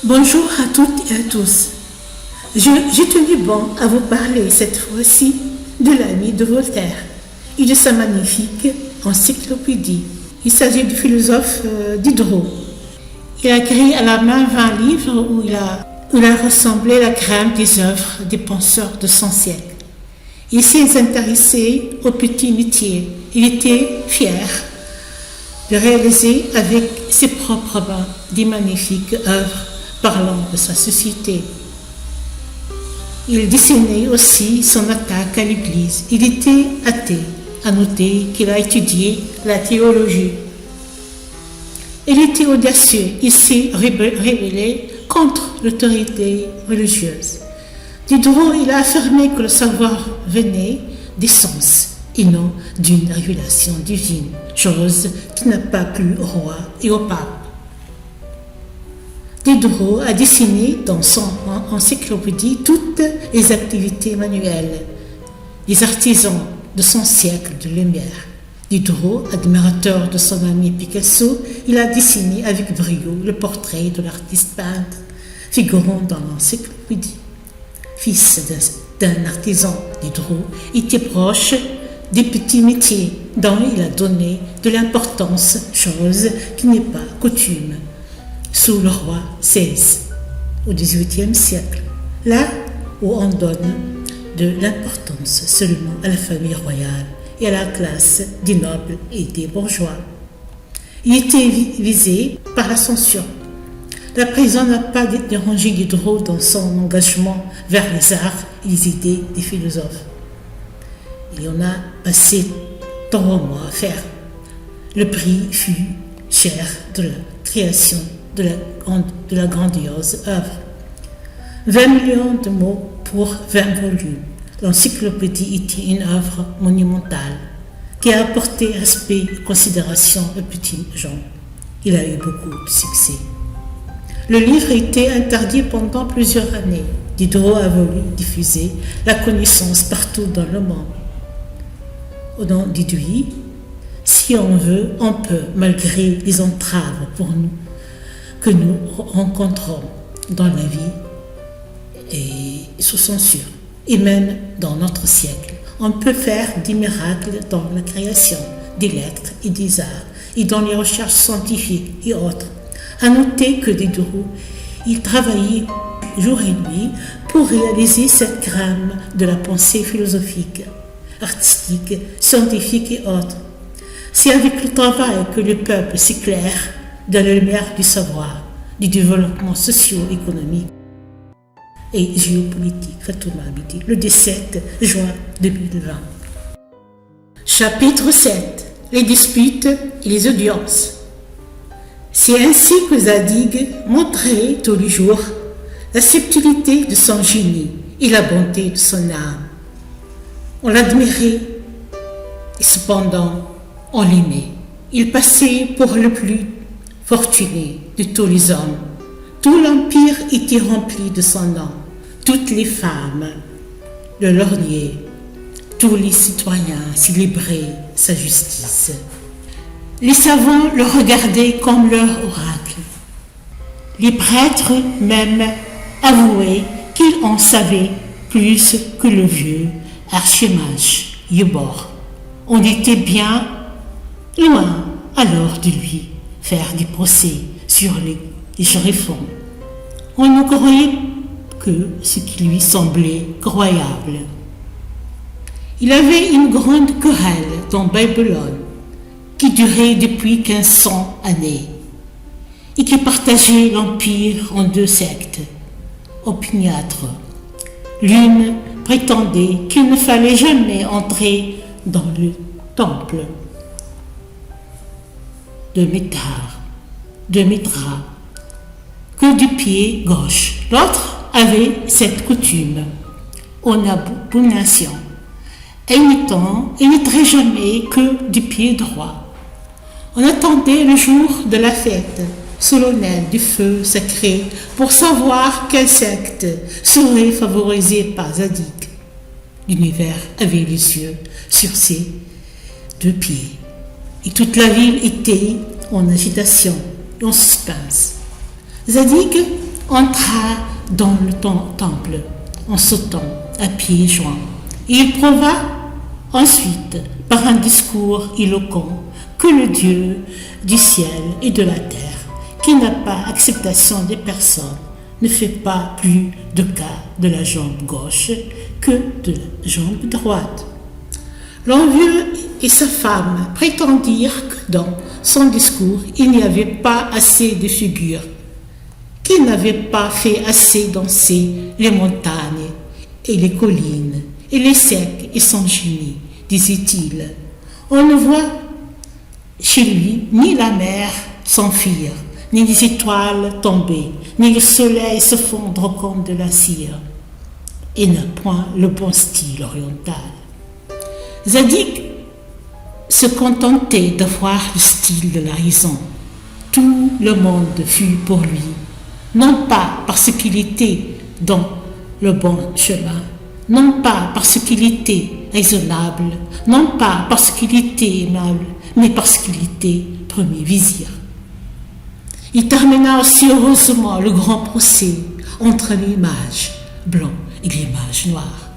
Bonjour à toutes et à tous. J'ai tenu bon à vous parler cette fois-ci de l'ami de Voltaire et de sa magnifique encyclopédie. Il s'agit du philosophe Diderot. Il a écrit à la main 20 livres où il a rassemblé la crème des œuvres des penseurs de son siècle. Il s'est intéressé aux petits métiers. Il était fier de réaliser avec ses propres mains des magnifiques œuvres parlant de sa société. Il dessinait aussi son attaque à l'Église. Il était athée. À noter qu'il a étudié la théologie. Il était audacieux. Il s'est rebellé contre l'autorité religieuse. Diderot, il a affirmé que le savoir venait des sens et non d'une révélation divine, chose qui n'a pas plu au roi et au pape. Diderot a dessiné dans son encyclopédie toutes les activités manuelles des artisans de son siècle de lumière. Diderot, admirateur de son ami Picasso, il a dessiné avec brio le portrait de l'artiste peintre figurant dans l'encyclopédie. Fils d'un artisan, Diderot était proche des petits métiers dont il a donné de l'importance, chose qui n'est pas coutume sous le roi XVI au XVIIIe siècle, là où on donne de l'importance seulement à la famille royale et à la classe des nobles et des bourgeois. Il était visé par la censure. La prison n'a pas dérangé Diderot dans son engagement vers les arts et les idées des philosophes. Il en a passé 3 mois à faire. Le prix fut cher de la création de la grandiose œuvre. 20 millions de mots pour 20 volumes. L'encyclopédie était une œuvre monumentale qui a apporté respect et considération aux petits gens. Il a eu beaucoup de succès. Le livre a été interdit pendant plusieurs années. Diderot a voulu diffuser la connaissance partout dans le monde. On en déduit, si on veut, on peut, malgré les entraves pour nous que nous rencontrons dans la vie et sous censure, et même dans notre siècle. On peut faire des miracles dans la création des lettres et des arts et dans les recherches scientifiques et autres. À noter que Diderot, il travaillait jour et nuit pour réaliser cette crème de la pensée philosophique, artistique, scientifique et autres. C'est avec le travail que le peuple s'éclaire dans la lumière du savoir, du développement socio-économique et géopolitique. Fatouma Abidi, le 17 juin 2020. Chapitre 7. Les disputes et les audiences. C'est ainsi que Zadig montrait tous les jours la subtilité de son génie et la bonté de son âme. On l'admirait et cependant on l'aimait. Il passait pour le plus fortuné de tous les hommes. Tout l'empire était rempli de son nom. Toutes les femmes le lorgnaient. Tous les citoyens célébraient sa justice. Les savants le regardaient comme leur oracle. Les prêtres même avouaient qu'ils en savaient plus que le vieux archimage Yebor. On était bien loin alors de lui faire des procès sur les greffons. On ne croyait que ce qui lui semblait croyable. Il avait une grande querelle dans Babylone qui durait depuis 1500 années et qui partageait l'empire en 2 sectes opiniâtres. L'une prétendait qu'il ne fallait jamais entrer dans le temple de Mithra que du pied gauche. L'autre avait cette coutume en abomination. Et il n'entrait jamais que du pied droit. On attendait le jour de la fête solennelle du feu sacré pour savoir quelle secte serait favorisée par Zadig. L'univers avait les yeux sur ses 2 pieds et toute la ville était en agitation, en suspense. Zadig entra dans le temple en sautant à pieds joints. Et il prouva ensuite, par un discours éloquent, que le Dieu du ciel et de la terre, qui n'a pas acceptation des personnes, ne fait pas plus de cas de la jambe gauche que de la jambe droite. L'envieux et sa femme prétendirent que dans son discours, il n'y avait pas assez de figures, qu'il n'avait pas fait assez danser les montagnes et les collines, et les cercles et son génie, disait-il. On ne voit chez lui ni la mer s'enfuir, ni les étoiles tomber, ni le soleil se fondre comme de la cire. Il n'a point le bon style oriental. Zadig se contentait d'avoir le style de la raison. Tout le monde fut pour lui, non pas parce qu'il était dans le bon chemin, non pas parce qu'il était raisonnable, non pas parce qu'il était aimable, mais parce qu'il était premier vizir. Il termina aussi heureusement le grand procès entre les mages blancs et les mages noirs.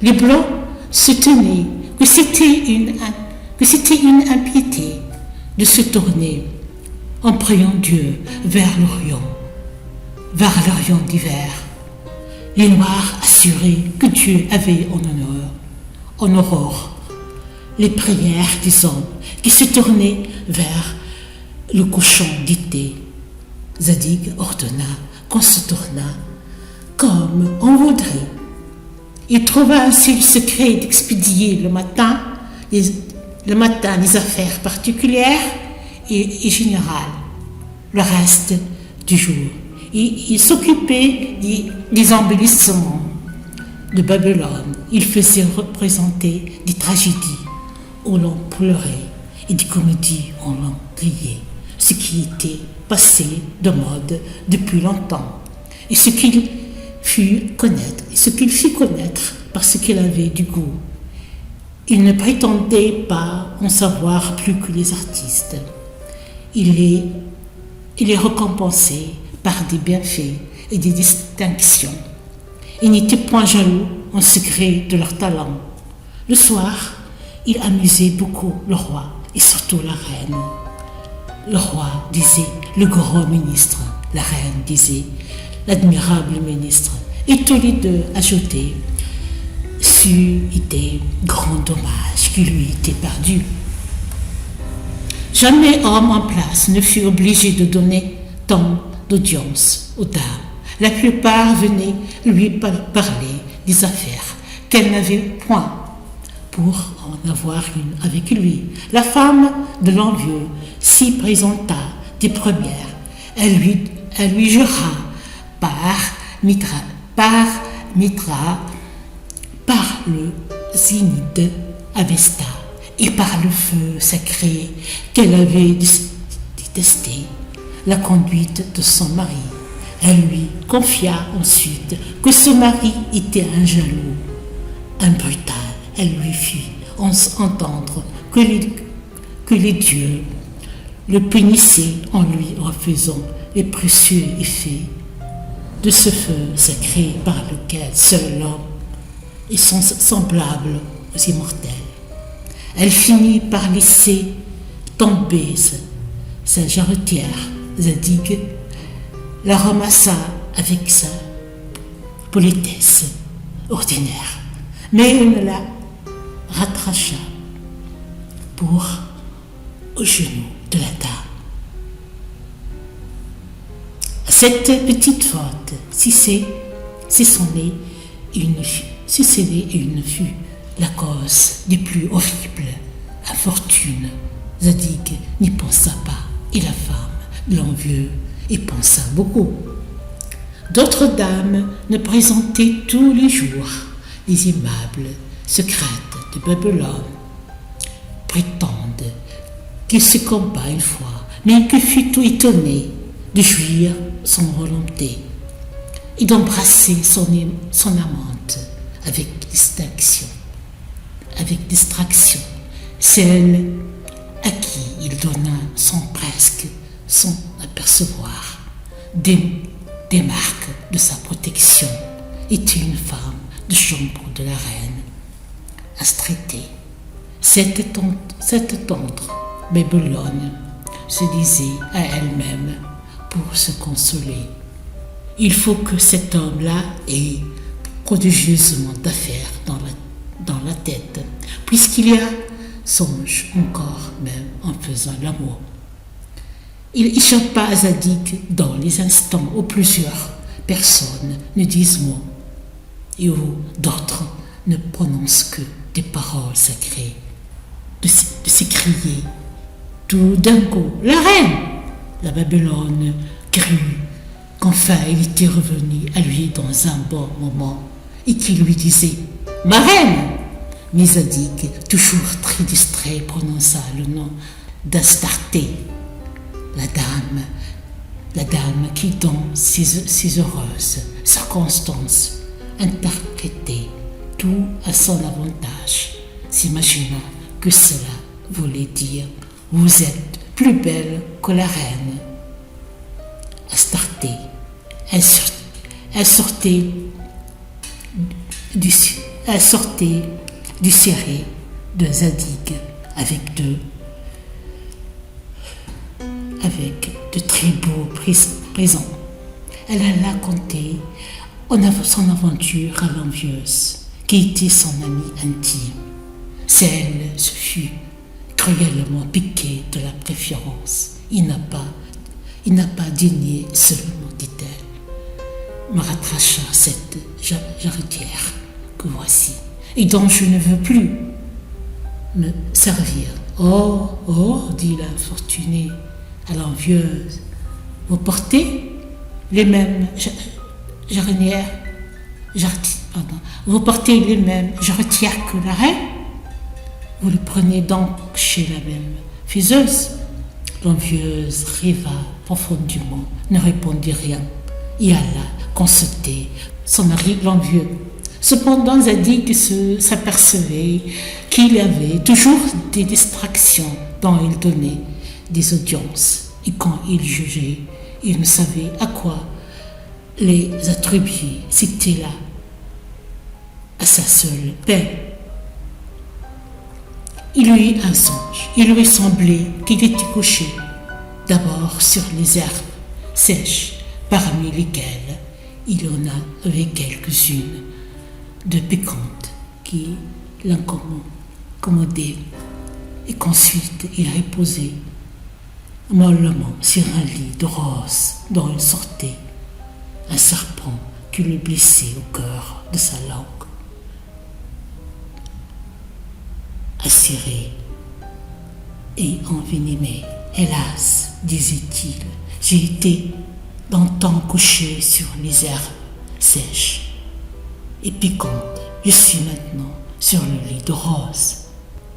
Les blancs soutenaient que c'était une impiété de se tourner en priant Dieu vers l'Orient d'hiver. Les noirs assuraient que Dieu avait en horreur les prières des hommes qui se tournaient vers le cochon d'été. Zadig ordonna qu'on se tournât comme on voudrait. Il trouva ainsi le secret d'expédier le matin les affaires particulières et générales, le reste du jour. Il s'occupait des embellissements de Babylone. Il faisait représenter des tragédies où l'on pleurait et des comédies où l'on riait, ce qui était passé de mode depuis longtemps, et ce qu'il fit connaître parce qu'il avait du goût. Il ne prétendait pas en savoir plus que les artistes. Il les récompensait par des bienfaits et des distinctions. Il n'était point jaloux en secret de leur talent. Le soir, il amusait beaucoup le roi et surtout la reine. Le roi disait le grand ministre, la reine disait l'admirable ministre, et tous les deux ajoutaient c'eût été grand dommage qu'il lui était perdu. Jamais homme en place ne fut obligé de donner tant d'audience aux dames. La plupart venaient lui parler des affaires qu'elle n'avait point pour en avoir une avec lui. La femme de l'envieux s'y présenta des premières. Elle lui jura par Mitra, par le zénith Avesta et par le feu sacré qu'elle avait détesté la conduite de son mari. Elle lui confia ensuite que son mari était un jaloux, un brutal. Elle lui fit entendre que les dieux le punissaient en lui refusant les précieux effets de ce feu sacré par lequel seul l'homme est semblable aux immortels. Elle finit par laisser tomber sa jarretière. Zadig la ramassa avec sa politesse ordinaire, mais elle ne la rattracha au genou de la dame. Cette petite faute, si c'en est une, fut la cause des plus horribles infortunes. Zadig n'y pensa pas, et la femme de l'envieux y pensa beaucoup. D'autres dames ne présentaient tous les jours les aimables secrètes de Babylone, prétendent qu'il se combat une fois, mais qu'il fut tout étonné de jouir son volonté et d'embrasser son amante avec distraction, celle à qui il donna presque sans apercevoir des des marques de sa protection, était une femme de chambre de la reine. Astrété, cette tendre Babylone, se disait à elle-même pour se consoler. Il faut que cet homme-là ait prodigieusement d'affaires dans la tête, puisqu'il y a songe encore même en faisant l'amour. Il échappa à Zadig dans les instants où plusieurs personnes ne disent mot et où d'autres ne prononcent que des paroles sacrées, de s'écrier tout d'un coup « La reine !» La Babylone crut qu'enfin il était revenu à lui dans un bon moment et qu'il lui disait « Ma reine !» Mais Zadig, toujours très distrait, prononça le nom d'Astarté, la dame qui, dans ces heureuses circonstances, interprétait tout à son avantage, s'imagina que cela voulait dire « Vous êtes plus belle que la reine ». Astarté, elle sortait du ciré de Zadig avec de très beaux présents. Elle alla conter son aventure à l'envieuse, qui était son amie intime. Celle se fut cruellement piquée de la préférence. Il n'a pas dîné seulement, dit-elle, me rattracha cette jarretière que voici, et dont je ne veux plus me servir. Oh, oh, dit l'infortunée à l'envieuse, vous portez les mêmes vous portez les mêmes jarretières que la reine? Vous le prenez donc chez la même fiseuse? L'envieuse riva profondément, ne répondit rien, et alla consulter son mari l'envieux. Cependant, Zadig s'apercevait qu'il avait toujours des distractions dont il donnait des audiences, et quand il jugeait, il ne savait à quoi les attribuer. C'était là à sa seule peine. Il eut un songe. Il lui semblait qu'il était couché d'abord sur les herbes sèches, parmi lesquelles il en avait quelques-unes de piquantes qui l'incommodaient, et qu'ensuite il reposait mollement sur un lit de rose dont il sortait un serpent qui lui blessait au cœur de sa langue. Acéré et envenimé, hélas, disait-il, j'ai été longtemps couché sur les herbes sèches et piquantes. Je suis maintenant sur le lit de rose.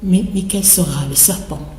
Mais quel sera le serpent